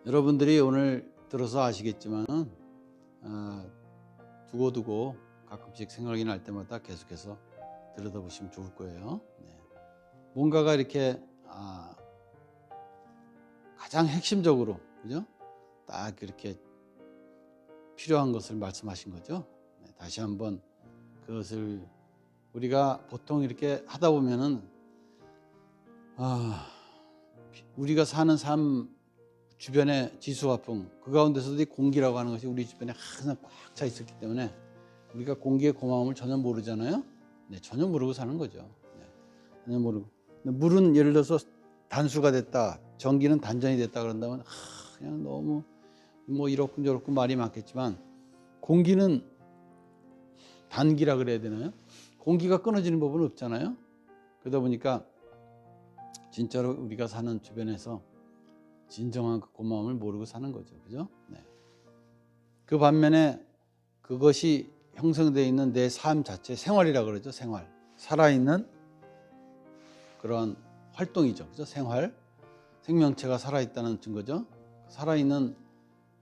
여러분들이 오늘 들어서 아시겠지만 두고두고 가끔씩 생각이 날 때마다 계속해서 들여다보시면 좋을 거예요. 뭔가가 이렇게 가장 핵심적으로, 그죠? 딱 이렇게 필요한 것을 말씀하신 거죠. 다시 한번 그것을 우리가 보통 이렇게 하다 보면은 우리가 사는 삶 주변의 지수화풍, 그 가운데서도 이 공기라고 하는 것이 우리 주변에 항상 꽉 차 있었기 때문에 우리가 공기의 고마움을 전혀 모르잖아요. 전혀 모르고 사는 거죠. 전혀 모르고. 물은 예를 들어서 단수가 됐다, 전기는 단전이 됐다 그런다면 그냥 너무 뭐 이렇고 저렇고 말이 많겠지만, 공기는 단기라 그래야 되나요? 공기가 끊어지는 법은 없잖아요. 그러다 보니까 진짜로 우리가 사는 주변에서 진정한 그 고마움을 모르고 사는 거죠. 그죠? 그 반면에 그것이 형성되어 있는 내 삶 자체, 생활이라고 그러죠. 생활. 살아있는 그런 활동이죠. 그죠? 생활. 생명체가 살아있다는 증거죠. 살아있는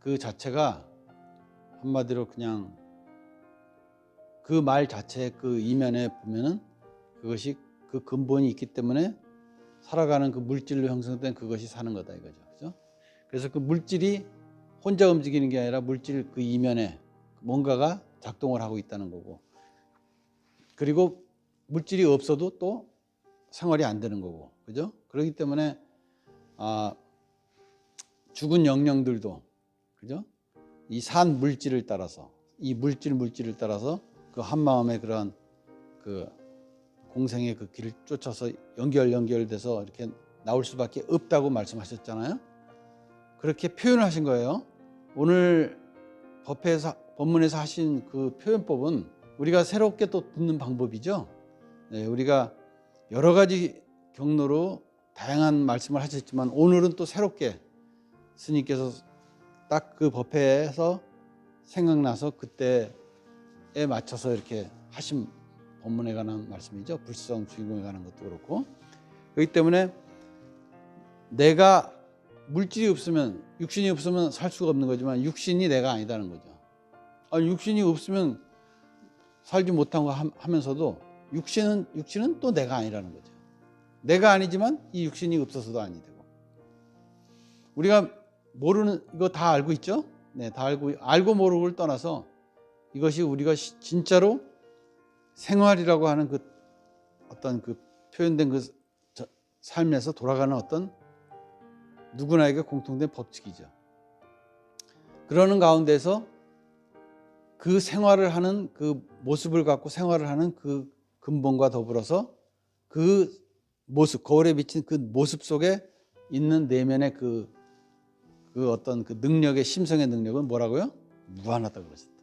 그 자체가 한마디로 그냥 그 말 자체의 그 이면에 보면은 그것이 그 근본이 있기 때문에 살아가는 그 물질로 형성된 그것이 사는 거다 이거죠. 그죠? 그래서 그 물질이 혼자 움직이는 게 아니라 물질 그 이면에 뭔가가 작동을 하고 있다는 거고, 그리고 물질이 없어도 또 생활이 안 되는 거고, 그죠? 그렇기 때문에 죽은 영령들도, 그죠? 이 산 물질을 따라서, 이 물질을 따라서 그 한마음의 그런 그 공생의 그 길을 쫓아서 연결돼서 이렇게 나올 수밖에 없다고 말씀하셨잖아요. 그렇게 표현을 하신 거예요. 오늘 법문에서 하신 그 표현법은 우리가 새롭게 또 듣는 방법이죠. 우리가 여러 가지 경로로 다양한 말씀을 하셨지만 오늘은 또 새롭게 스님께서 딱 그 법회에서 생각나서 그때에 맞춰서 이렇게 하신 법문에 관한 말씀이죠. 불성 주인공에 관한 것도 그렇고. 그렇기 때문에 내가 물질이 없으면, 육신이 없으면 살 수가 없는 거지만 육신이 내가 아니다는 거죠. 육신이 없으면 살지 못한 거 하면서도 육신은 또 내가 아니라는 거죠. 내가 아니지만 이 육신이 없어서도 아니 되고. 우리가 모르는 이거 다 알고 있죠? 다 알고 모르고를 떠나서 이것이 우리가 진짜로 생활이라고 하는 그 어떤 그 표현된 그 삶에서 돌아가는 어떤 누구나에게 공통된 법칙이죠. 그러는 가운데서 그 생활을 하는 그 모습을 갖고 생활을 하는 그 근본과 더불어서 그 모습, 거울에 비친 그 모습 속에 있는 내면의 그 어떤 그 능력의, 심성의 능력은 뭐라고요? 무한하다 그러셨다.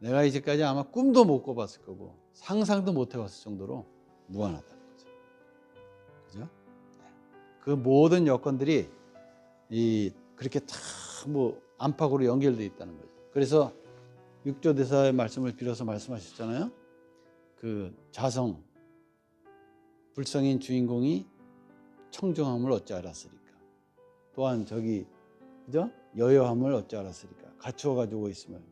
내가 이제까지 아마 꿈도 못 꿔봤을 거고 상상도 못 해봤을 정도로 무한하다는 거죠. 그죠? 그 모든 여건들이 그렇게 다 뭐 안팎으로 연결되어 있다는 거죠. 그래서 육조대사의 말씀을 빌어서 말씀하셨잖아요. 그 자성, 불성인 주인공이 청정함을 어찌 알았으리까. 또한 그죠? 여여함을 어찌 알았으리까. 갖추어 가지고 있음을,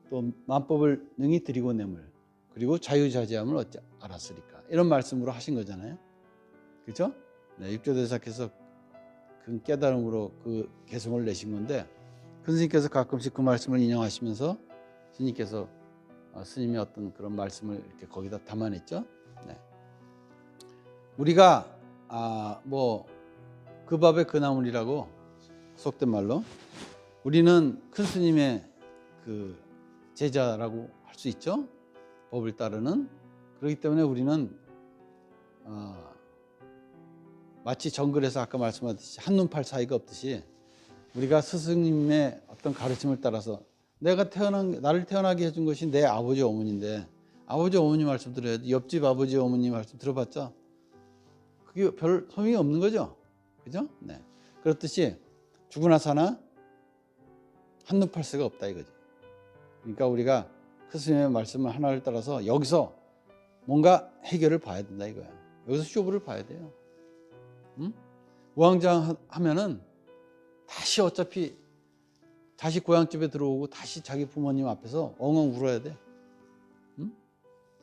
또 만법을 능히 드리고 내물, 그리고 자유자재함을 어찌 알았으리까. 이런 말씀으로 하신 거잖아요. 그렇죠? 육조대사께서 그 깨달음으로 그 개성을 내신 건데, 큰 스님께서 가끔씩 그 말씀을 인용하시면서 스님께서 스님의 어떤 그런 말씀을 이렇게 거기다 담아냈죠. 우리가 뭐 그 밥에 그 나물이라고 속된 말로 우리는 큰 스님의 그 제자라고 할 수 있죠. 법을 따르는. 그렇기 때문에 우리는 마치 정글에서 아까 말씀하셨듯이 한눈 팔 사이가 없듯이 우리가 스승님의 어떤 가르침을 따라서 나를 태어나게 해준 것이 내 아버지 어머니인데, 아버지 어머니 말씀 들어야지 옆집 아버지 어머니 말씀 들어봤자 그게 별 소용이 없는 거죠. 그죠? 그렇듯이 죽으나 사나 한눈 팔 수가 없다 이거죠. 그러니까 우리가 스승님의 말씀을 하나를 따라서 여기서 뭔가 해결을 봐야 된다 이거야. 여기서 쇼부를 봐야 돼요. 우왕좌왕하면은 다시 어차피 다시 고향집에 들어오고 다시 자기 부모님 앞에서 엉엉 울어야 돼. 응?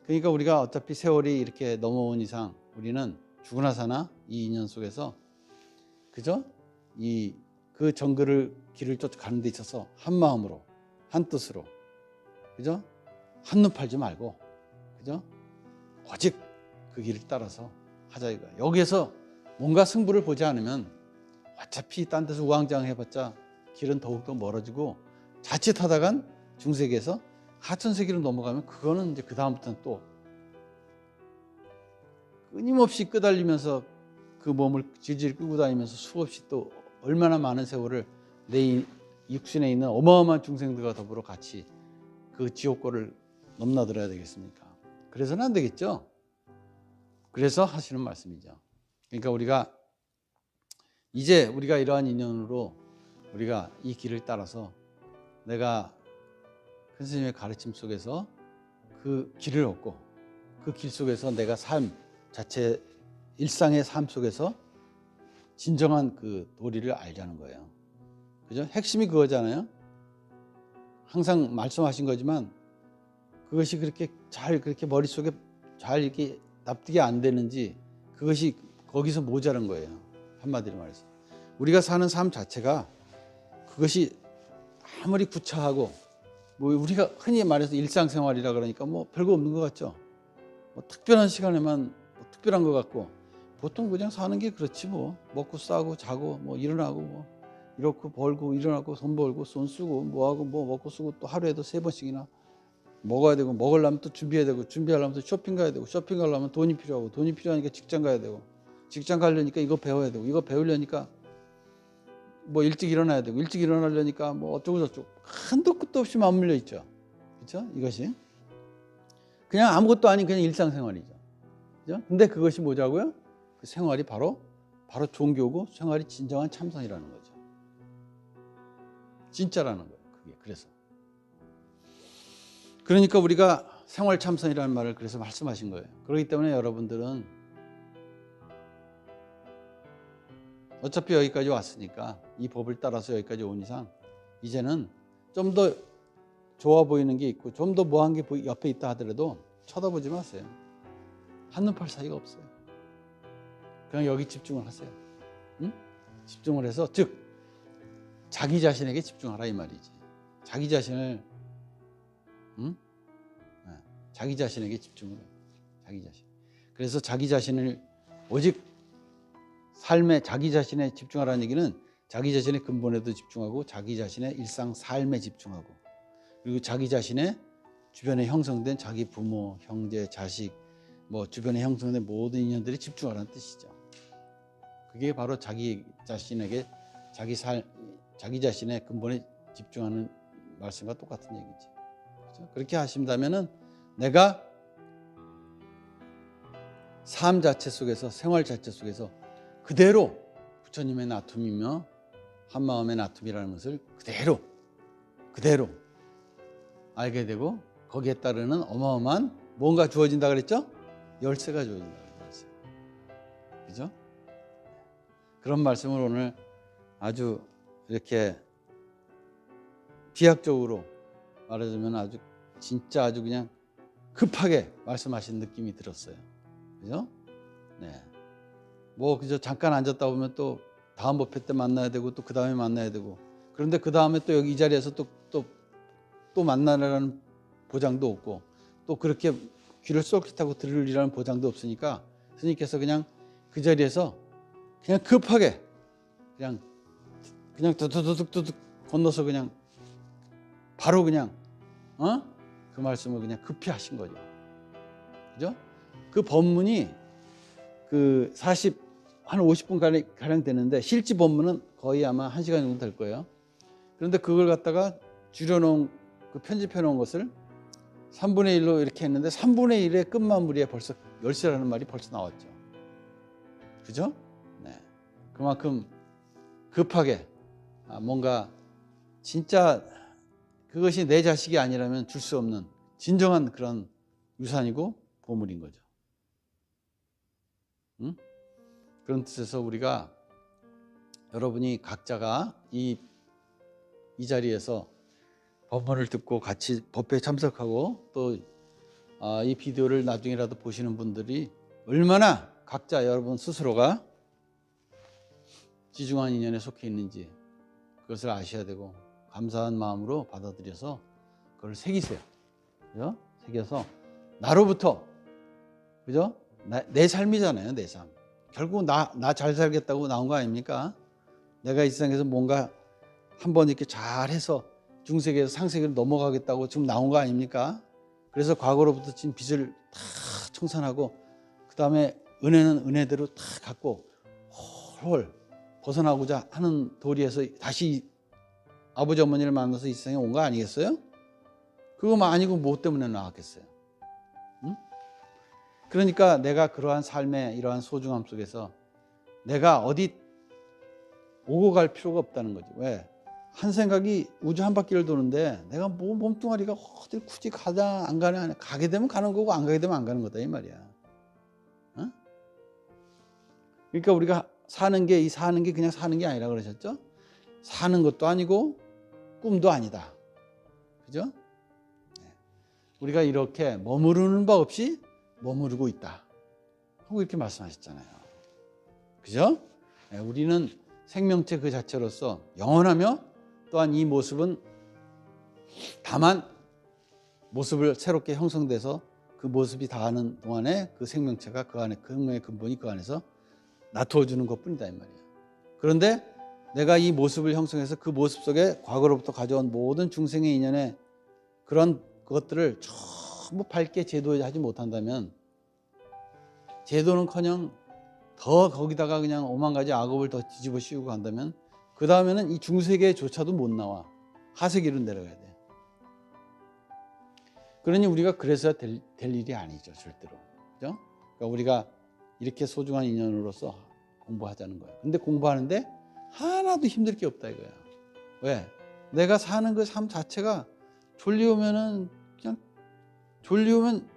그러니까 우리가 어차피 세월이 이렇게 넘어온 이상 우리는 죽으나 사나 이 인연 속에서 그죠? 그 정글을 길을 쫓아가는 데 있어서 한 마음으로 한 뜻으로 그죠? 한눈 팔지 말고 그죠? 오직 그 길을 따라서 하자 이거야. 여기에서 뭔가 승부를 보지 않으면 어차피 딴 데서 우왕좌왕 해봤자 길은 더욱더 멀어지고 자칫하다간 중세기에서 하천세기로 넘어가면 그거는 이제 그 다음부터는 또 끊임없이 끄달리면서 그 몸을 질질 끌고 다니면서 수없이 또 얼마나 많은 세월을 내 육신에 있는 어마어마한 중생들과 더불어 같이 그 지옥고를 넘나들어야 되겠습니까? 그래서는 안 되겠죠. 그래서 하시는 말씀이죠. 그러니까 우리가 이제 우리가 이러한 인연으로 우리가 이 길을 따라서 내가 큰 스님의 가르침 속에서 그 길을 얻고 그 길 속에서 내가 삶 자체 일상의 삶 속에서 진정한 그 도리를 알자는 거예요. 그죠? 핵심이 그거잖아요. 항상 말씀하신 거지만 그것이 그렇게 잘 그렇게 머릿속에 잘 이렇게 납득이 안 되는지 그것이 거기서 모자란 거예요. 한마디로 말해서 우리가 사는 삶 자체가 그것이 아무리 구차하고 뭐 우리가 흔히 말해서 일상생활이라 그러니까 뭐 별거 없는 것 같죠. 뭐 특별한 시간에만 뭐 특별한 것 같고 보통 그냥 사는 게 그렇지 뭐 먹고 싸고 자고 뭐 일어나고 뭐 이렇고 벌고 일어나고 돈 벌고 돈 쓰고 뭐 하고 뭐 먹고 쓰고 또 하루에도 3번씩이나 먹어야 되고 먹으려면 또 준비해야 되고 준비하려면 또 쇼핑 가야 되고 쇼핑 가려면 돈이 필요하고 돈이 필요하니까 직장 가야 되고 직장 가려니까 이거 배워야 되고 이거 배우려니까 뭐 일찍 일어나야 되고 일찍 일어나려니까 뭐 어쩌고 저쩌고 한도 끝도 없이 맞물려 있죠. 그렇죠? 이것이 그냥 아무것도 아닌 그냥 일상생활이죠. 그죠? 근데 그것이 뭐자고요? 그 생활이 바로 종교고 생활이 진정한 참선이라는 거죠. 진짜라는 거예요. 그게 그래서 그러니까 우리가 생활 참선이라는 말을 그래서 말씀하신 거예요. 그렇기 때문에 여러분들은 어차피 여기까지 왔으니까 이 법을 따라서 여기까지 온 이상 이제는 좀 더 좋아 보이는 게 있고 좀 더 뭐한 게 옆에 있다 하더라도 쳐다보지 마세요. 한눈 팔 사이가 없어요. 그냥 여기 집중을 하세요. 응? 집중을 해서 즉 자기 자신에게 집중하라 이 말이지. 자기 자신을 응? 자기 자신에게 집중을 해요. 자기 자신. 그래서 자기 자신을 오직 삶에 자기 자신에 집중하라는 얘기는 자기 자신의 근본에도 집중하고 자기 자신의 일상 삶에 집중하고 그리고 자기 자신의 주변에 형성된 자기 부모, 형제, 자식 뭐 주변에 형성된 모든 인연들이 집중하라는 뜻이죠. 그게 바로 자기 자신에게 자기 자신의 근본에 집중하는 말씀과 똑같은 얘기지. 그렇죠? 그렇게 하신다면은 내가 삶 자체 속에서 생활 자체 속에서 그대로 부처님의 나툼이며 한마음의 나툼이라는 것을 그대로 알게 되고 거기에 따르는 어마어마한 뭔가 주어진다 그랬죠? 열쇠가 주어진다. 열쇠. 그죠? 그런 말씀을 오늘 아주 이렇게 비약적으로 말하자면 아주 진짜 아주 그냥 급하게 말씀하신 느낌이 들었어요. 그죠? 네. 뭐 그저 잠깐 앉았다 보면 또 다음 법회 때 만나야 되고 또 그 다음에 만나야 되고 그런데 그 다음에 또 여기 이 자리에서 또 만나라는 보장도 없고 또 그렇게 귀를 쏠깃하고 들으리라는 보장도 없으니까 스님께서 그냥 그 자리에서 그냥 급하게 그냥 두둑 건너서 그냥 바로 그냥 그 말씀을 그냥 급히 하신 거죠. 그죠? 그 법문이 그 한 50분 가량 되는데 실제 법문은 거의 아마 1시간 정도 될 거예요. 그런데 그걸 갖다가 줄여놓은 그 편집해 놓은 것을 3분의 1로 이렇게 했는데 3분의 1의 끝마무리에 벌써 열쇠라는 말이 벌써 나왔죠. 그죠? 네. 그만큼 급하게 뭔가 진짜 그것이 내 자식이 아니라면 줄 수 없는 진정한 그런 유산이고 보물인 거죠. 응? 그런 뜻에서 우리가 여러분이 각자가 이 자리에서 법문을 듣고 같이 법회에 참석하고 또 이 비디오를 나중에라도 보시는 분들이 얼마나 각자 여러분 스스로가 지중한 인연에 속해 있는지 그것을 아셔야 되고 감사한 마음으로 받아들여서 그걸 새기세요. 그죠? 새겨서 나로부터, 그죠? 내 삶이잖아요, 내 삶. 결국 나 잘 살겠다고 나온 거 아닙니까? 내가 이 세상에서 뭔가 한번 이렇게 잘해서 중세계에서 상세계로 넘어가겠다고 지금 나온 거 아닙니까? 그래서 과거로부터 진 빚을 다 청산하고 그 다음에 은혜는 은혜대로 다 갖고 홀 벗어나고자 하는 도리에서 다시 아버지 어머니를 만나서 이 세상에 온 거 아니겠어요? 그거 아니고 뭐 때문에 나왔겠어요? 응? 그러니까 내가 그러한 삶의 이러한 소중함 속에서 내가 어디 오고 갈 필요가 없다는 거지. 왜? 한 생각이 우주 한 바퀴를 도는데 내가 뭐 몸뚱아리가 어딜 굳이 가다 안 가냐, 가게 되면 가는 거고 안 가게 되면 안 가는 거다 이 말이야. 어? 그러니까 우리가 사는 게 그냥 사는 게 아니라 그러셨죠? 사는 것도 아니고 꿈도 아니다. 그죠? 우리가 이렇게 머무르는 바 없이 머무르고 있다 하고 이렇게 말씀하셨잖아요. 그죠? 우리는 생명체 그 자체로서 영원하며 또한 이 모습은 다만 모습을 새롭게 형성돼서 그 모습이 다하는 동안에 그 생명체가 그 안에, 그 생명의 근본이 그 안에서 나타워주는 것뿐이다 이 말이에요. 그런데 내가 이 모습을 형성해서 그 모습 속에 과거로부터 가져온 모든 중생의 인연의 그런 것들을 전부 밝게 제도하지 못한다면 제도는커녕 더 거기다가 그냥 오만 가지 악업을 더 뒤집어 씌우고 간다면 그 다음에는 이 중세계조차도 못 나와. 하세기로 내려가야 돼. 그러니 우리가 그래서야 될 일이 아니죠, 절대로. 그죠? 그러니까 우리가 이렇게 소중한 인연으로서 공부하자는 거예요. 근데 공부하는데 하나도 힘들 게 없다 이거야. 왜? 내가 사는 그 삶 자체가 졸리우면은 그냥 졸리우면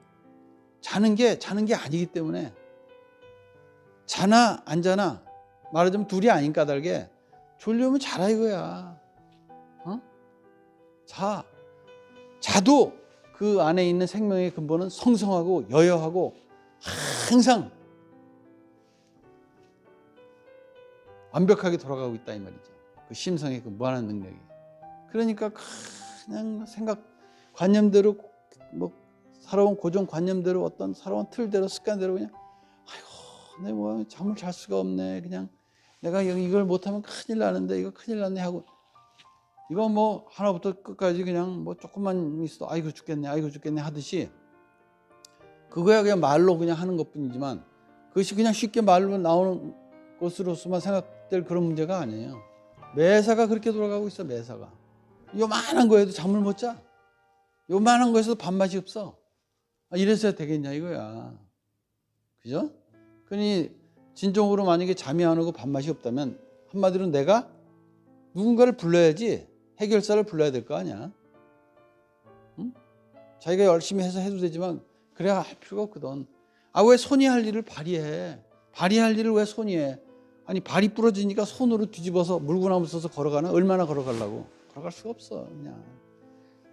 자는 게 아니기 때문에 자나 안 자나 말하자면 둘이 아닌 까닭에 졸리우면 자라 이거야. 어? 자도 그 안에 있는 생명의 근본은 성성하고 여여하고 항상 완벽하게 돌아가고 있다 이 말이죠. 그 심성의 그 무한한 능력이. 그러니까 그냥 생각 관념대로 뭐 살아온 고정 관념대로 어떤 살아온 틀대로 습관대로 그냥 아이고 내 뭐 잠을 잘 수가 없네. 그냥 내가 이걸 못하면 큰일 나는데 이거 큰일 났네 하고 이거 뭐 하나부터 끝까지 그냥 뭐 조금만 있어도 아이고 죽겠네 하듯이 그거야 그냥 말로 그냥 하는 것뿐이지만 그것이 그냥 쉽게 말로 나오는 것으로서만 생각될 그런 문제가 아니에요. 매사가 그렇게 돌아가고 있어. 매사가 요만한 거에도 잠을 못 자. 요만한 거에서도 밥맛이 없어. 이래서야 되겠냐 이거야. 그죠? 그러니 진정으로 만약에 잠이 안 오고 밥맛이 없다면 한마디로 내가 누군가를 불러야지 해결사를 불러야 될 거 아니야. 응? 자기가 열심히 해서 해도 되지만 그래야 할 필요가 없거든. 왜 손이 할 일을 발이 해? 발이 할 일을 왜 손이 해? 아니 발이 부러지니까 손으로 뒤집어서 물구나무 써서 걸어가나? 얼마나 걸어가려고? 걸어갈 수가 없어 그냥.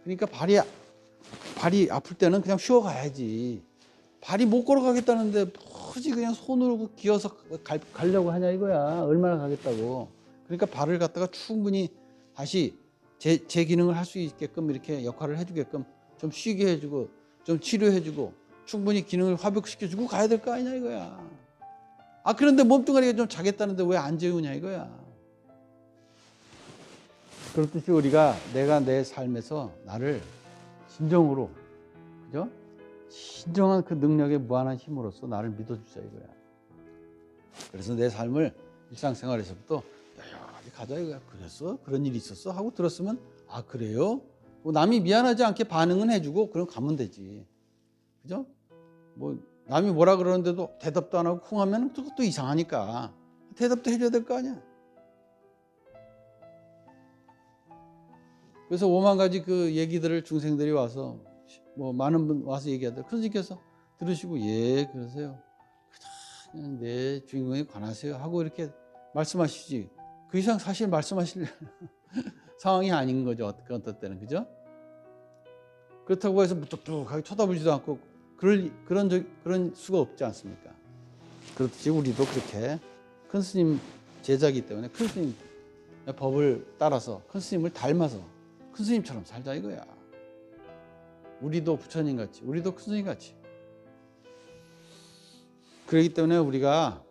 그러니까 발이 아플 때는 그냥 쉬어가야지. 발이 못 걸어가겠다는데 굳이 그냥 손으로 기어서 가려고 하냐 이거야. 얼마나 가겠다고. 그러니까 발을 갖다가 충분히 다시 제 기능을 할 수 있게끔 이렇게 역할을 해주게끔 좀 쉬게 해주고 좀 치료해주고 충분히 기능을 화백시켜주고 가야 될 거 아니냐 이거야. 그런데 몸뚱아리가 좀 자겠다는데 왜 안 재우냐 이거야. 그렇듯이 우리가 내가 내 삶에서 나를 진정으로, 그죠? 진정한 그 능력의 무한한 힘으로써 나를 믿어주자 이거야. 그래서 내 삶을 일상생활에서부터 여기 가자 이거야. 그랬어? 그런 일이 있었어? 하고 들었으면 그래요? 뭐 남이 미안하지 않게 반응은 해주고 그럼 가면 되지. 그죠? 뭐 남이 뭐라 그러는데도 대답도 안 하고 쿵 하면 그것도 이상하니까 대답도 해줘야 될 거 아니야. 그래서 오만 가지 그 얘기들을 중생들이 와서 뭐 많은 분 와서 얘기하더라고요. 선생님께서 들으시고 예 그러세요. 그냥 내 주인공에 관하세요 하고 이렇게 말씀하시지. 그 이상 사실 말씀하실 상황이 아닌 거죠. 어떤 때는. 그죠? 그렇다고 해서 무뚝뚝하게 쳐다보지도 않고 그런 수가 없지 않습니까? 그렇듯이 우리도 그렇게 큰 스님 제자이기 때문에 큰 스님 법을 따라서 큰 스님을 닮아서 큰 스님처럼 살자 이거야. 우리도 부처님 같이, 우리도 큰 스님 같이. 그렇기 때문에 우리가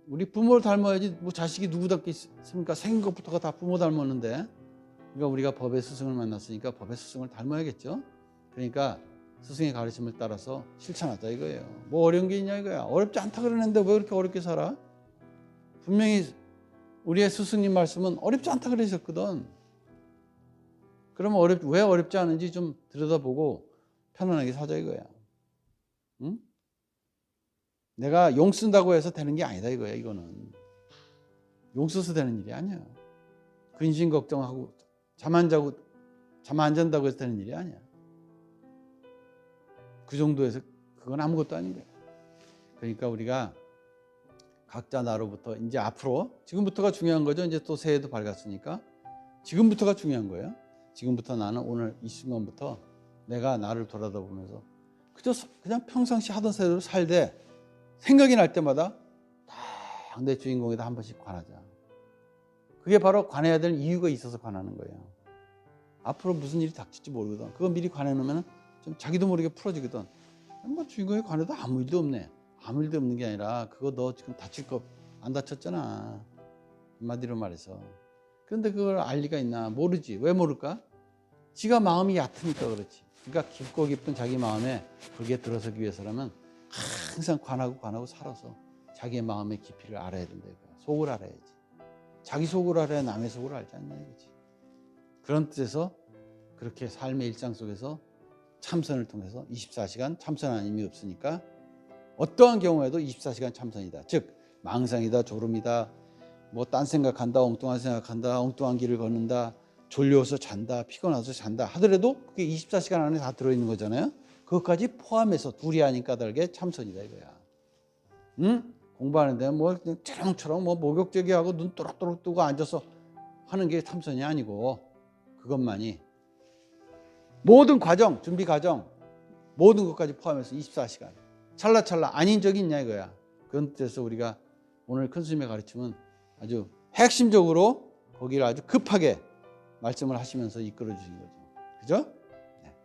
우리 부모를 닮아야지 뭐 자식이 누구 닮겠습니까? 생긴 것부터가 다 부모 닮았는데, 그러니까 우리가 법의 스승을 만났으니까 법의 스승을 닮아야겠죠. 그러니까 스승의 가르침을 따라서 실천하자 이거예요. 뭐 어려운 게 있냐 이거야. 어렵지 않다 그러는데 왜 그렇게 어렵게 살아? 분명히 우리의 스승님 말씀은 어렵지 않다 그러셨거든. 그러면 왜 어렵지 않은지 좀 들여다보고 편안하게 사자 이거야. 응? 내가 용 쓴다고 해서 되는 게 아니다 이거야. 이거는 용 써서 되는 일이 아니야. 근심 걱정하고 잠 안 잔다고 해서 되는 일이 아니야. 그 정도에서 그건 아무것도 아닌 거야. 그러니까 우리가 각자 나로부터 이제 앞으로, 지금부터가 중요한 거죠. 이제 또 새해도 밝았으니까 지금부터가 중요한 거예요. 지금부터 나는 오늘 이 순간부터 내가 나를 돌아다보면서 그냥 평상시 하던 대로 살되 생각이 날 때마다 딱 내 주인공에다 한 번씩 관하자. 그게 바로 관해야 될 이유가 있어서 관하는 거예요. 앞으로 무슨 일이 닥칠지 모르거든. 그거 미리 관해놓으면 좀 자기도 모르게 풀어지거든. 뭐 주인공에 관해도 아무 일도 없네. 아무 일도 없는 게 아니라 그거 너 지금 다칠 거 안 다쳤잖아. 한마디로 말해서. 그런데 그걸 알 리가 있나? 모르지. 왜 모를까? 지가 마음이 얕으니까 그렇지. 그러니까 깊고 깊은 자기 마음에 거기에 들어서기 위해서라면 항상 관하고 살아서 자기의 마음의 깊이를 알아야 된다 이거야. 속을 알아야지. 자기 속을 알아야 남의 속을 알지 않냐 이거지. 그런 뜻에서 그렇게 삶의 일상 속에서 참선을 통해서 24시간 참선하는 힘이 없으니까 어떠한 경우에도 24시간 참선이다. 즉 망상이다, 졸음이다, 뭐 딴 생각한다, 엉뚱한 생각한다, 엉뚱한 길을 걷는다, 졸려서 잔다, 피곤해서 잔다 하더라도 그게 24시간 안에 다 들어있는 거잖아요. 그것까지 포함해서 둘이 아닌 까닭에 참선이다 이거야. 응? 공부하는데 뭐 쩌렁처럼 뭐 목욕제기하고 눈 또록또록 뜨고 앉아서 하는 게 참선이 아니고, 그것만이 모든 과정, 준비 과정 모든 것까지 포함해서 24시간 찰나찰나 아닌 적이 있냐 이거야. 그런 뜻에서 우리가 오늘 큰 스님의 가르침은 아주 핵심적으로 거기를 아주 급하게 말씀을 하시면서 이끌어 주신 거죠. 그죠? 네.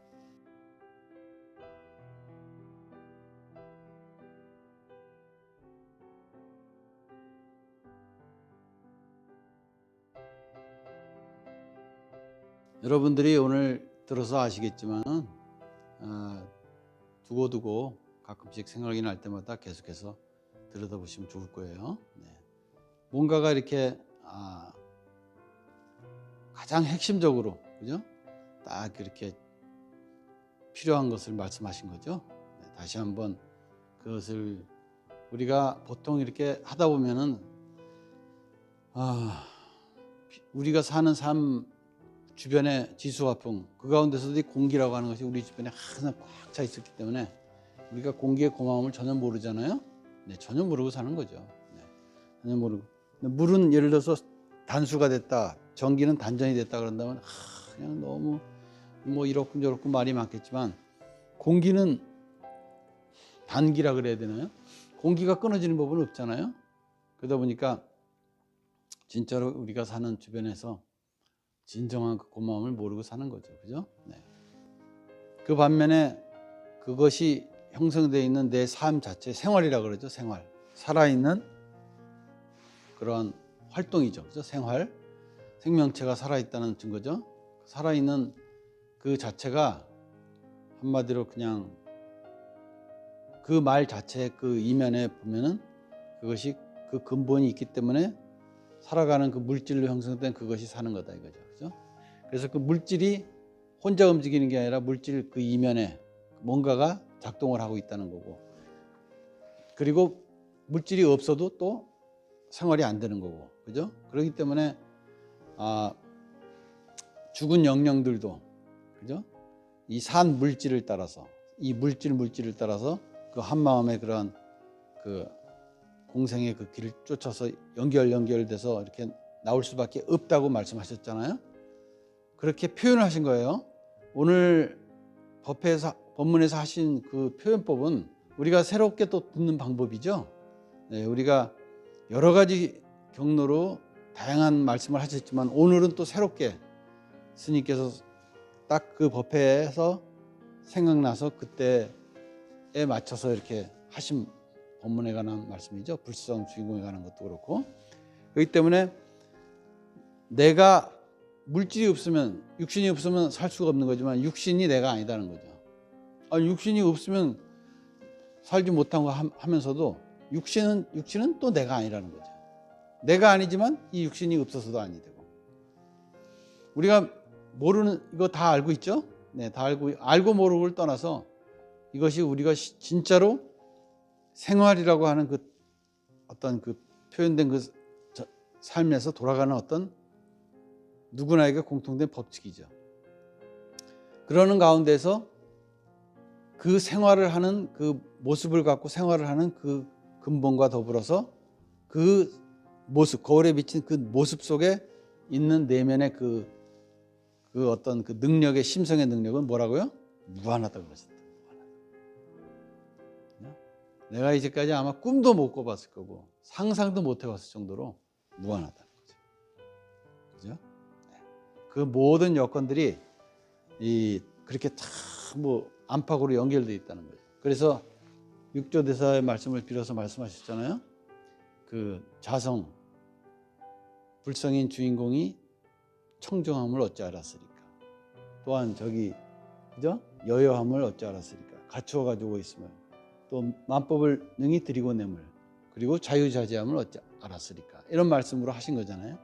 여러분들이 오늘 들어서 아시겠지만 두고두고 가끔씩 생각이 날 때마다 계속해서 들여다보시면 좋을 거예요. 네. 뭔가가 이렇게 가장 핵심적으로, 그죠? 딱 이렇게 필요한 것을 말씀하신 거죠. 네. 다시 한번 그것을 우리가 보통 이렇게 하다 보면은 우리가 사는 삶 주변의 지수화풍, 그 가운데서도 이 공기라고 하는 것이 우리 주변에 항상 꽉 차 있었기 때문에 우리가 공기의 고마움을 전혀 모르잖아요. 네, 전혀 모르고 사는 거죠. 네, 전혀 모르고. 물은 예를 들어서 단수가 됐다, 전기는 단전이 됐다 그런다면 그냥 너무 뭐 이렇군 저렇군 말이 많겠지만, 공기는 단기라 그래야 되나요? 공기가 끊어지는 법은 없잖아요. 그러다 보니까 진짜로 우리가 사는 주변에서 진정한 그 고마움을 모르고 사는 거죠. 그죠? 네. 그 반면에 그것이 형성되어 있는 내 삶 자체, 생활이라 그러죠. 생활. 살아있는 그런 활동이죠. 그죠? 생활. 생명체가 살아있다는 증거죠. 살아있는 그 자체가 한마디로 그냥 그 말 자체 그 이면에 보면은 그것이 그 근본이 있기 때문에 살아가는 그 물질로 형성된 그것이 사는 거다 이거죠. 그죠? 그래서 그 물질이 혼자 움직이는 게 아니라 물질 그 이면에 뭔가가 작동을 하고 있다는 거고, 그리고 물질이 없어도 또 생활이 안 되는 거고, 그죠? 그렇기 때문에 죽은 영령들도, 그죠? 이 산 물질을 따라서, 이 물질을 따라서 그 한 마음의 그런 그 공생의 그 길을 쫓아서 연결돼서 이렇게 나올 수밖에 없다고 말씀하셨잖아요. 그렇게 표현을 하신 거예요. 오늘 법문에서 하신 그 표현법은 우리가 새롭게 또 듣는 방법이죠. 네, 우리가 여러 가지 경로로 다양한 말씀을 하셨지만 오늘은 또 새롭게 스님께서 딱 그 법회에서 생각나서 그때에 맞춰서 이렇게 하신 법문에 관한 말씀이죠. 불성 주인공에 관한 것도 그렇고. 그렇기 때문에 내가 물질이 없으면, 육신이 없으면 살 수가 없는 거지만 육신이 내가 아니다는 거죠. 아니, 육신이 없으면 살지 못하고 하면서도 육신은 또 내가 아니라는 거죠. 내가 아니지만 이 육신이 없어서도 아니 되고. 우리가 모르는 이거 다 알고 있죠? 네, 다 알고 모르고를 떠나서 이것이 우리가 진짜로 생활이라고 하는 그 어떤 그 표현된 그 삶에서 돌아가는 어떤 누구나에게 공통된 법칙이죠. 그러는 가운데서 그 생활을 하는 그 모습을 갖고 생활을 하는 그 근본과 더불어서 그 모습, 거울에 비친 그 모습 속에 있는 내면의 그 어떤 그 능력의, 심성의 능력은 뭐라고요? 무한하다고 그러셨다. 내가 이제까지 아마 꿈도 못 꿔봤을 거고 상상도 못 해봤을 정도로 무한하다는 거죠. 그죠? 그 모든 여건들이 그렇게 다 뭐 안팎으로 연결되어 있다는 거죠. 그래서 육조대사의 말씀을 빌어서 말씀하셨잖아요. 그 자성, 불성인 주인공이 청정함을 어찌 알았으리까. 또한 그죠? 여여함을 어찌 알았으리까. 갖추어 가지고 있음을. 또 만법을 능히 드리고 내물. 그리고 자유자재함을 어찌 알았으리까. 이런 말씀으로 하신 거잖아요.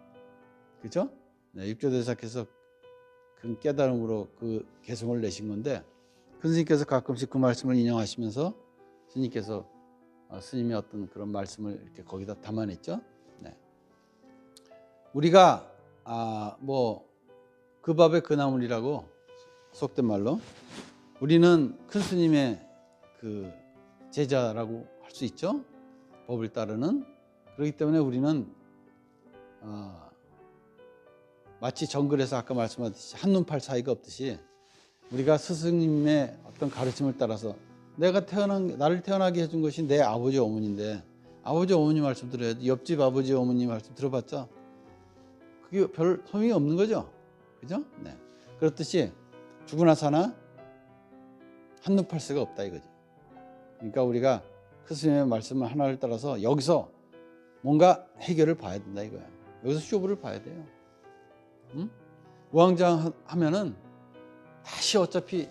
그죠? 네, 육조대사께서 그 깨달음으로 그 개성을 내신 건데, 큰 스님께서 가끔씩 그 말씀을 인용하시면서 스님께서 스님의 어떤 그런 말씀을 이렇게 거기다 담아냈죠. 네. 우리가 뭐 그 밥에 그 나물이라고 속된 말로 우리는 큰 스님의 그 제자라고 할 수 있죠. 법을 따르는. 그렇기 때문에 우리는 마치 정글에서 아까 말씀하셨듯이 한눈팔 사이가 없듯이 우리가 스승님의 어떤 가르침을 따라서 나를 태어나게 해준 것이 내 아버지 어머니인데 아버지 어머니 말씀 들어야지. 옆집 아버지 어머니 말씀 들어봤자 그게 별 소용이 없는 거죠. 그죠? 네. 그렇듯이 죽으나 사나 한눈팔 새가 없다 이거지. 그러니까 우리가 스승님의 말씀을 하나를 따라서 여기서 뭔가 해결을 봐야 된다 이거야. 여기서 쇼부를 봐야 돼요. 응? 우왕좌왕 하면은 다시 어차피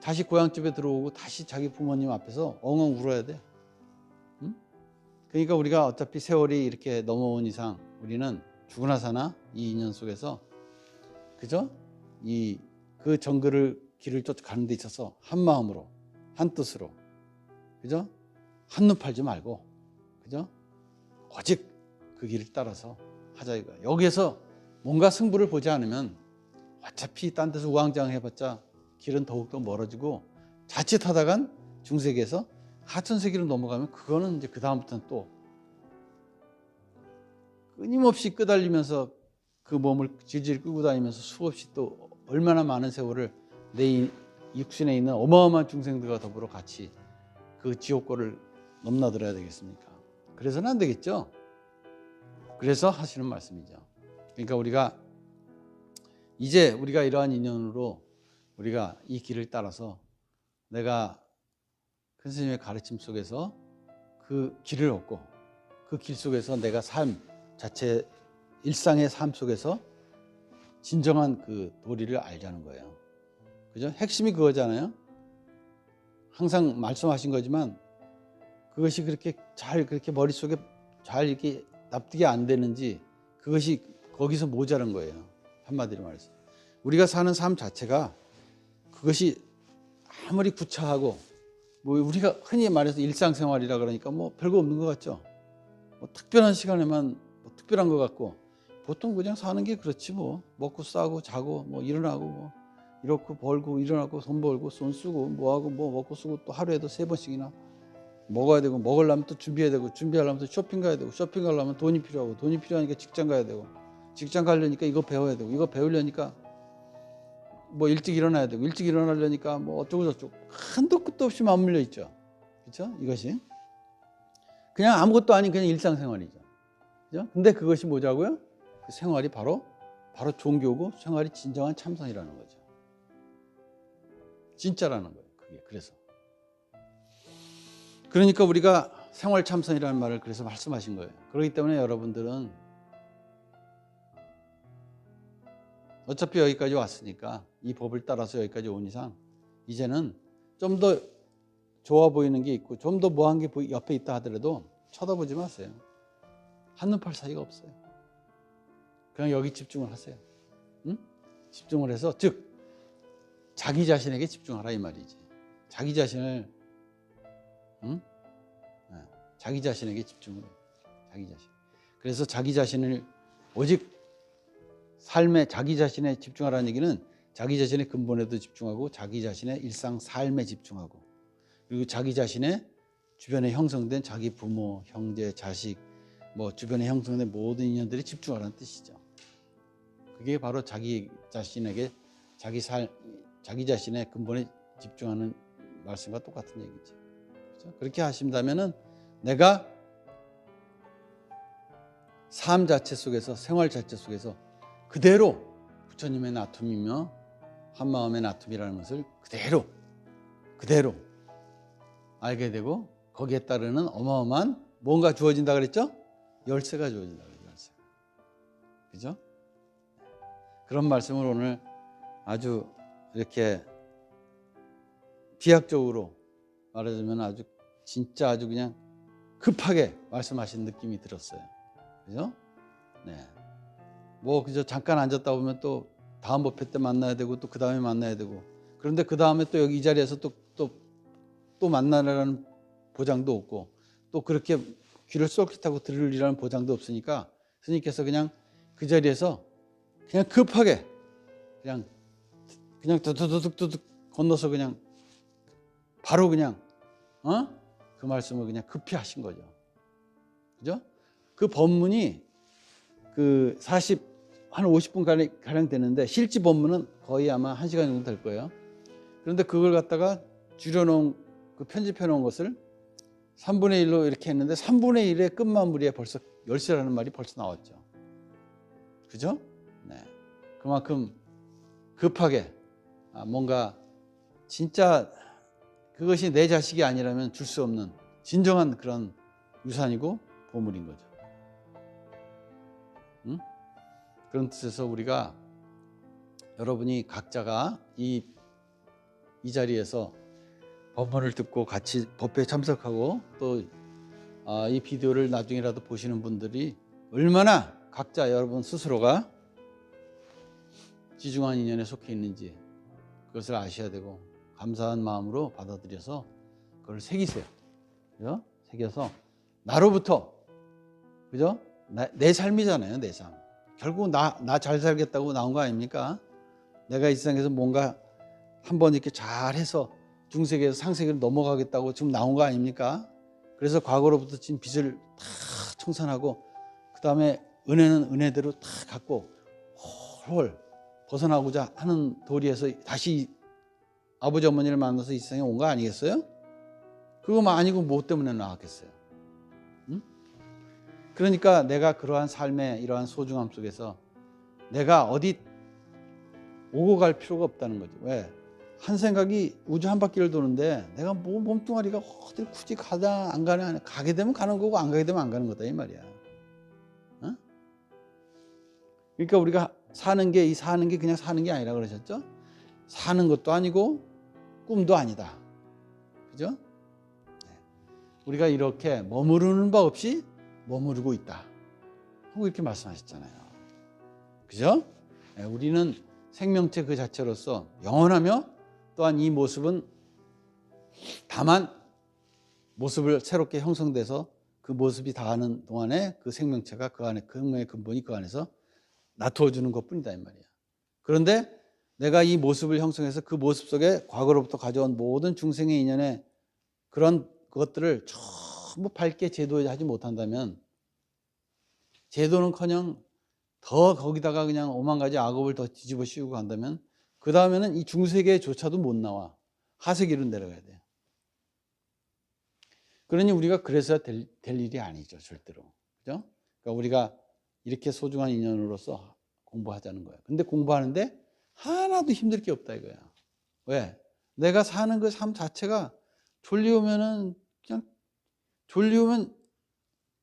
다시 고향집에 들어오고 다시 자기 부모님 앞에서 엉엉 울어야 돼. 응? 그러니까 우리가 어차피 세월이 이렇게 넘어온 이상 우리는 죽으나 사나 이 인연 속에서 그죠? 그 정글을 길을 쫓아가는 데 있어서 한 마음으로 한 뜻으로 그죠? 한눈 팔지 말고 그죠? 오직 그 길을 따라서 하자 이거야. 여기에서 뭔가 승부를 보지 않으면 어차피 딴 데서 우왕좌왕 해봤자 길은 더욱더 멀어지고 자칫하다간 중세계에서 하천세계로 넘어가면 그거는 이제 그 다음부터는 또 끊임없이 끄달리면서 그 몸을 질질 끌고 다니면서 수없이 또 얼마나 많은 세월을 내 육신에 있는 어마어마한 중생들과 더불어 같이 그 지옥고를 넘나들어야 되겠습니까? 그래서는 안 되겠죠. 그래서 하시는 말씀이죠. 그러니까 우리가 이러한 인연으로 우리가 이 길을 따라서 내가 큰 스님의 가르침 속에서 그 길을 얻고 그 길 속에서 내가 삶 자체 일상의 삶 속에서 진정한 그 도리를 알자는 거예요. 그죠? 핵심이 그거잖아요. 항상 말씀하신 거지만 그것이 그렇게 머릿속에 잘 이렇게 납득이 안 되는지 그것이 거기서 모자란 거예요. 한마디로 말해서. 우리가 사는 삶 자체가 그것이 아무리 구차하고 뭐 우리가 흔히 말해서 일상생활이라 그러니까 뭐 별거 없는 것 같죠. 뭐 특별한 시간에만 뭐 특별한 것 같고 보통 그냥 사는 게 그렇지 뭐 먹고 싸고 자고 뭐 일어나고 뭐 이렇고 벌고 일어나고 돈 벌고 돈 쓰고 뭐 하고 뭐 먹고 쓰고 또 하루에도 3번씩이나 먹어야 되고, 먹으려면 또 준비해야 되고, 준비하려면 또 쇼핑 가야 되고, 쇼핑 가려면 돈이 필요하고, 돈이 필요하니까 직장 가야 되고, 직장 가려니까 이거 배워야 되고, 이거 배우려니까 뭐 일찍 일어나야 되고, 일찍 일어나려니까 뭐 어쩌고 저쩌고 한도 끝도 없이 맞물려 있죠. 그렇죠? 이것이 그냥 아무것도 아닌 그냥 일상생활이죠. 그죠? 근데 그것이 뭐냐고요? 그 생활이 바로 종교고, 생활이 진정한 참선이라는 거죠. 진짜라는 거예요. 그게 그래서. 그러니까 우리가 생활 참선이라는 말을 그래서 말씀하신 거예요. 그렇기 때문에 여러분들은 어차피 여기까지 왔으니까, 이 법을 따라서 여기까지 온 이상 이제는 좀 더 좋아 보이는 게 있고, 좀 더 뭐한 게 옆에 있다 하더라도 쳐다보지 마세요. 한눈 팔 사이가 없어요. 그냥 여기 집중을 하세요. 응? 집중을 해서, 즉 자기 자신에게 집중하라 이 말이지. 자기 자신을, 응? 자기 자신에게 집중을 해요. 자기 자신. 그래서 자기 자신을 오직 삶에, 자기 자신에 집중하라는 얘기는 자기 자신의 근본에도 집중하고, 자기 자신의 일상 삶에 집중하고, 그리고 자기 자신의 주변에 형성된 자기 부모, 형제, 자식, 뭐 주변에 형성된 모든 인연들이 집중하라는 뜻이죠. 그게 바로 자기 자신에게, 자기 자신의 근본에 집중하는 말씀과 똑같은 얘기죠. 그렇죠? 그렇게 하신다면은 내가 삶 자체 속에서, 생활 자체 속에서 그대로 부처님의 나툼이며 한마음의 나툼이라는 것을 그대로 알게 되고, 거기에 따르는 어마어마한 뭔가 주어진다 그랬죠? 열쇠가 주어진다 그랬죠. 열쇠. 그죠? 그런 말씀을 오늘 아주 이렇게 비약적으로 말하자면 아주 진짜 아주 그냥 급하게 말씀하신 느낌이 들었어요. 그죠? 네. 뭐 그저 잠깐 앉았다 보면 또 다음 법회 때 만나야 되고, 또 그 다음에 만나야 되고, 그런데 그 다음에 또 여기 이 자리에서 또 만나라는 보장도 없고, 또 그렇게 귀를 쏠깃하고 들으리라는 보장도 없으니까 스님께서 그냥 그 자리에서 그냥 급하게 그냥 두둑 건너서 그냥 바로 그냥 그 말씀을 그냥 급히 하신 거죠. 그죠? 그 법문이 그 한 50분 가량 되는데, 실제 법문은 거의 아마 1시간 정도 될 거예요. 그런데 그걸 갖다가 줄여놓은, 그 편집해 놓은 것을 3분의 1로 이렇게 했는데, 3분의 1의 끝마무리에 벌써 열쇠라는 말이 벌써 나왔죠. 그죠? 네. 그만큼 급하게 뭔가 진짜 그것이 내 자식이 아니라면 줄 수 없는 진정한 그런 유산이고 보물인 거죠. 응? 그런 뜻에서 우리가, 여러분이 각자가 이 자리에서 법문을 듣고 같이 법회에 참석하고, 또 이 비디오를 나중에라도 보시는 분들이 얼마나 각자 여러분 스스로가 지중한 인연에 속해 있는지 그것을 아셔야 되고, 감사한 마음으로 받아들여서 그걸 새기세요. 그죠? 새겨서 나로부터, 그죠? 내 삶이잖아요. 내 삶. 결국 나 잘 살겠다고 나온 거 아닙니까? 내가 이 세상에서 뭔가 한번 이렇게 잘해서 중세계에서 상세계로 넘어가겠다고 지금 나온 거 아닙니까? 그래서 과거로부터 진 빚을 다 청산하고, 그 다음에 은혜는 은혜대로 다 갖고 홀 벗어나고자 하는 도리에서 다시 아버지 어머니를 만나서 이 세상에 온 거 아니겠어요? 그거만 아니고 뭐 때문에 나왔겠어요? 응? 그러니까 내가 그러한 삶의 이러한 소중함 속에서 내가 어디 오고 갈 필요가 없다는 거죠. 왜? 한 생각이 우주 한 바퀴를 도는데, 내가 뭐 몸뚱아리가 어딜 굳이 가다 안 가냐, 가게 되면 가는 거고 안 가게 되면 안 가는 거다 이 말이야. 어? 그러니까 우리가 사는 게 그냥 사는 게 아니라 그러셨죠? 사는 것도 아니고 꿈도 아니다. 그죠? 네. 우리가 이렇게 머무르는 바 없이 머무르고 있다 하고 이렇게 말씀하셨잖아요. 그죠? 네, 우리는 생명체 그 자체로서 영원하며, 또한 이 모습은 다만 모습을 새롭게 형성돼서 그 모습이 다하는 동안에 그 생명체가 그 안에, 그 생명의 근본이 그 안에서 나투어주는 것뿐이다 이 말이야. 그런데 내가 이 모습을 형성해서 그 모습 속에 과거로부터 가져온 모든 중생의 인연에 그런 그것들을 전부 밝게 제도하지 못한다면 제도는커녕 더 거기다가 그냥 오만 가지 악업을 더 뒤집어 씌우고 간다면 그 다음에는 이 중세계조차도 못 나와. 하세기로 내려가야 돼요. 그러니 우리가 그래서야 될 일이 아니죠, 절대로. 그죠? 그러니까 우리가 이렇게 소중한 인연으로서 공부하자는 거예요. 근데 공부하는데 하나도 힘들 게 없다 이거야. 왜? 내가 사는 그 삶 자체가 졸리우면은 그냥 졸리우면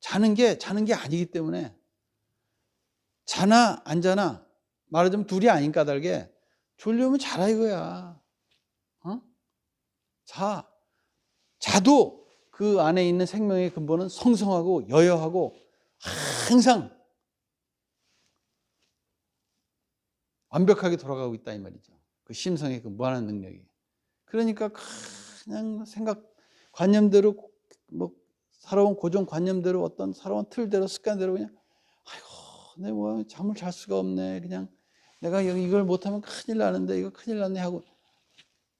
자는 게 아니기 때문에 자나 안 자나 말하자면 둘이 아닌 까닭에 졸리우면 자라 이거야. 어? 자도 그 안에 있는 생명의 근본은 성성하고 여여하고 항상 완벽하게 돌아가고 있다 이 말이죠. 그 심성의 그 무한한 능력이. 그러니까 그냥 생각 관념대로 뭐 살아온 고정 관념대로 어떤 살아온 틀대로 습관대로 그냥 아이고 내가 뭐 잠을 잘 수가 없네. 그냥 내가 이걸 못하면 큰일 나는데 이거 큰일 났네 하고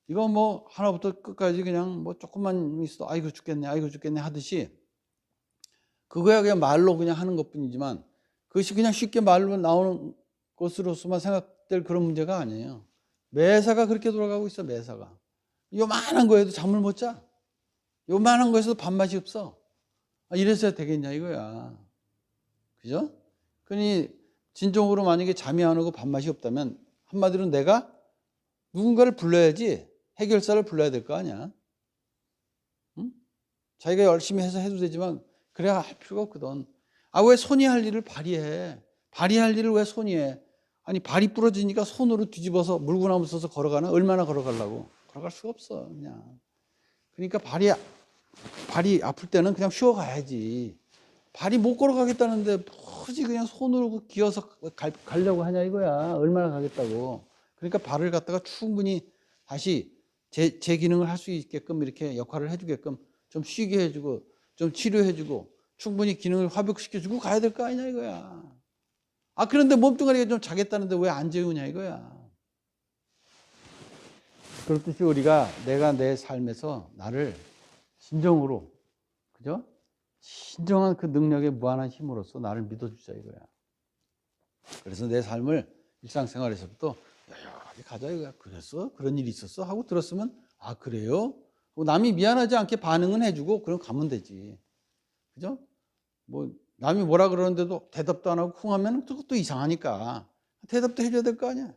이거 뭐 하나부터 끝까지 그냥 뭐 조금만 있어도 아이고 죽겠네 하듯이 그거야 그냥 말로 그냥 하는 것뿐이지만 그것이 그냥 쉽게 말로 나오는 것으로서만 생각될 그런 문제가 아니에요. 매사가 그렇게 돌아가고 있어. 매사가 요만한 거에도 잠을 못 자. 요만한 거에서도 밥맛이 없어. 이래서야 되겠냐 이거야. 그죠? 그러니 진정으로 만약에 잠이 안 오고 밥맛이 없다면 한마디로 내가 누군가를 불러야지 해결사를 불러야 될 거 아니야. 응? 자기가 열심히 해서 해도 되지만 그래야 할 필요가 없거든. 왜 손이 할 일을 발이 해? 발이 할 일을 왜 손이 해? 아니 발이 부러지니까 손으로 뒤집어서 물구나무 써서 걸어가나? 얼마나 걸어가려고? 걸어갈 수가 없어 그냥. 그러니까 발이 아플 때는 그냥 쉬어가야지. 발이 못 걸어가겠다는데 굳이 그냥 손으로 기어서 가려고 하냐 이거야. 얼마나 가겠다고. 그러니까 발을 갖다가 충분히 다시 제 기능을 할 수 있게끔 이렇게 역할을 해주게끔 좀 쉬게 해주고 좀 치료해주고 충분히 기능을 화백시켜주고 가야 될 거 아니냐 이거야. 그런데 몸뚱아리가 좀 자겠다는데 왜 안 재우냐 이거야. 그렇듯이 우리가 내가 내 삶에서 나를 진정으로 그죠? 진정한 그 능력의 무한한 힘으로써 나를 믿어주자 이거야. 그래서 내 삶을 일상생활에서부터 여기 가자 이거야. 그랬어? 그런 일이 있었어? 하고 들었으면 그래요? 남이 미안하지 않게 반응은 해주고 그럼 가면 되지. 그죠? 뭐 남이 뭐라 그러는데도 대답도 안 하고 쿵 하면 그것도 이상하니까 대답도 해줘야 될 거 아니야.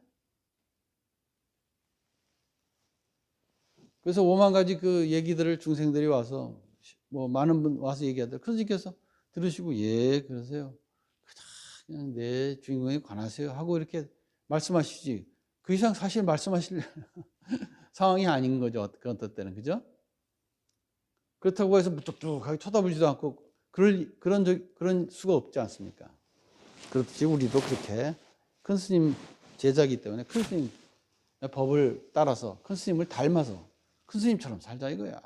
그래서 오만 가지 그 얘기들을 중생들이 와서 뭐 많은 분 와서 얘기하더라고요. 그래서 선생님께서 들으시고 예 그러세요. 그냥 내 주인공에 관하세요 하고 이렇게 말씀하시지 그 이상 사실 말씀하실 상황이 아닌 거죠. 어떤 때는 그죠? 그렇다고 해서 무뚝뚝하게 쳐다보지도 않고 그런 수가 없지 않습니까? 그렇듯이 우리도 그렇게 큰 스님 제자이기 때문에 큰 스님 법을 따라서 큰 스님을 닮아서 큰 스님처럼 살자 이거야.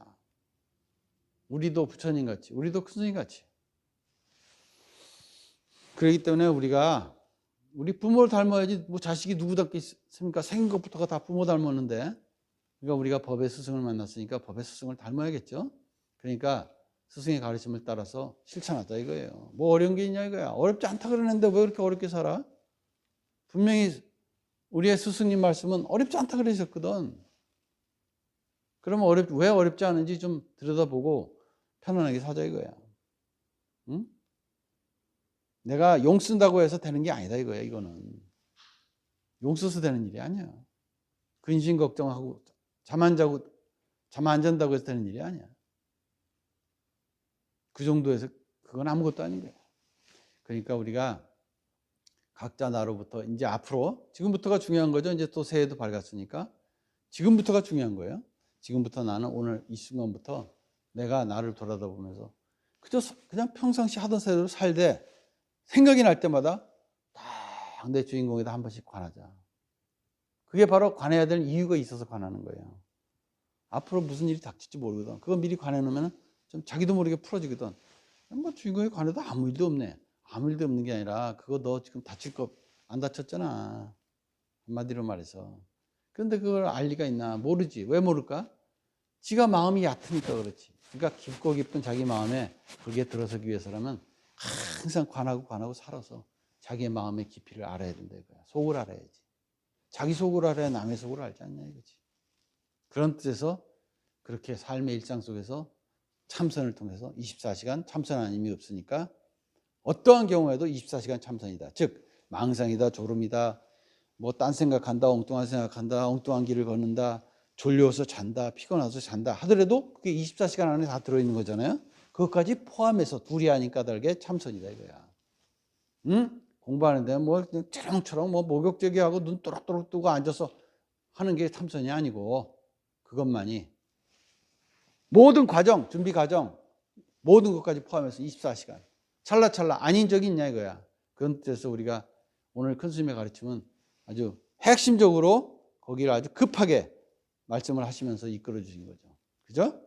우리도 부처님 같이, 우리도 큰 스님 같이. 그렇기 때문에 우리 부모를 닮아야지 뭐 자식이 누구 닮겠습니까? 생긴 것부터가 다 부모 닮았는데. 그러니까 우리가 법의 스승을 만났으니까 법의 스승을 닮아야겠죠. 그러니까 스승의 가르침을 따라서 실천하자 이거예요. 뭐 어려운 게 있냐 이거야. 어렵지 않다 그러는데 왜 그렇게 어렵게 살아? 분명히 우리의 스승님 말씀은 어렵지 않다 그러셨거든. 그러면 왜 어렵지 않은지 좀 들여다보고 편안하게 사자 이거야. 응? 내가 용 쓴다고 해서 되는 게 아니다 이거야. 이거는 용 써서 되는 일이 아니야. 근심 걱정하고 잠 안 잔다고 해서 되는 일이 아니야. 그 정도에서 그건 아무것도 아닌 거야. 그러니까 우리가 각자 나로부터 이제 앞으로 지금부터가 중요한 거죠. 이제 또 새해도 밝았으니까 지금부터가 중요한 거예요. 지금부터 나는 오늘 이 순간부터 내가 나를 돌아다보면서 그냥 평상시 하던 대로 살되 생각이 날 때마다 딱 내 주인공에다 한 번씩 관하자. 그게 바로 관해야 될 이유가 있어서 관하는 거예요. 앞으로 무슨 일이 닥칠지 모르거든. 그거 미리 관해 놓으면 좀 자기도 모르게 풀어지거든. 뭐 주인공에 관해도 아무 일도 없네. 아무 일도 없는 게 아니라 그거 너 지금 다칠 거 안 다쳤잖아. 한마디로 말해서. 그런데 그걸 알 리가 있나? 모르지. 왜 모를까? 지가 마음이 얕으니까 그렇지. 그러니까 깊고 깊은 자기 마음에 거기에 들어서기 위해서라면 항상 관하고 살아서 자기의 마음의 깊이를 알아야 된다 이거야. 속을 알아야지. 자기 속을 알아야 남의 속을 알지 않냐 이거지. 그런 뜻에서 그렇게 삶의 일상 속에서 참선을 통해서 24시간 참선하는 힘이 없으니까 어떠한 경우에도 24시간 참선이다. 즉 망상이다, 졸음이다, 뭐 딴 생각한다, 엉뚱한 생각한다, 엉뚱한 길을 걷는다, 졸려서 잔다, 피곤해서 잔다 하더라도 그게 24시간 안에 다 들어있는 거잖아요. 그것까지 포함해서 둘이 아닌 까닭에 참선이다 이거야. 응? 공부하는데 뭐 쩌렁쩌렁 뭐 목욕제기하고 눈 또록또록 뜨고 앉아서 하는 게 참선이 아니고 그것만이 모든 과정, 준비 과정 모든 것까지 포함해서 24시간 찰나찰나 아닌 적이 있냐 이거야. 그런 뜻에서 우리가 오늘 큰 스님의 가르침은 아주 핵심적으로 거기를 아주 급하게 말씀을 하시면서 이끌어 주신 거죠. 그죠?